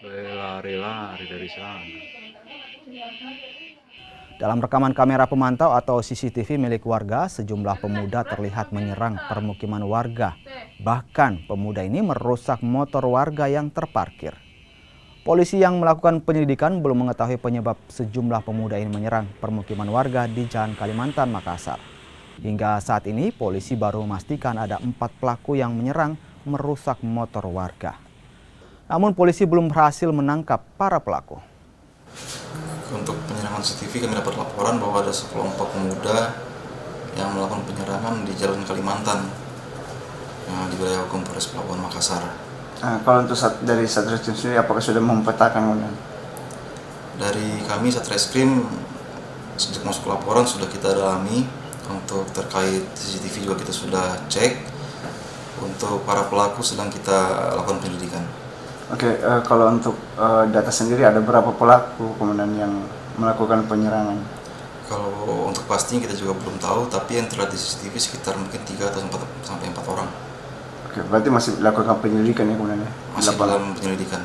lari-lari dari sana. Dalam rekaman kamera pemantau atau CCTV milik warga, sejumlah pemuda terlihat menyerang permukiman warga. Bahkan pemuda ini merusak motor warga yang terparkir. Polisi yang melakukan penyelidikan belum mengetahui penyebab sejumlah pemuda ini menyerang permukiman warga di Jalan Kalimantan, Makassar. Hingga saat ini polisi baru memastikan ada 4 pelaku yang menyerang merusak motor warga. Namun polisi belum berhasil menangkap para pelaku. Untuk penyerangan CCTV kami dapat laporan bahwa ada sekelompok pemuda yang melakukan penyerangan di Jalan Kalimantan di wilayah hukum Polres Pelabuhan Makassar. Kalau untuk dari Satreskrim sendiri, apakah sudah memetakan? Dari kami Satreskrim sejak masuk laporan sudah kita dalami. Untuk terkait CCTV juga kita sudah cek. Untuk para pelaku sedang kita lakukan penyelidikan. Oke, kalau untuk data sendiri ada berapa pelaku kemudian yang melakukan penyerangan? Kalau untuk pastinya kita juga belum tahu, tapi yang terlihat di CCTV sekitar mungkin 3 atau 4 sampai 4 orang. Oke, berarti masih dilakukan penyelidikan ya kemudian ya? Masih dalam penyelidikan.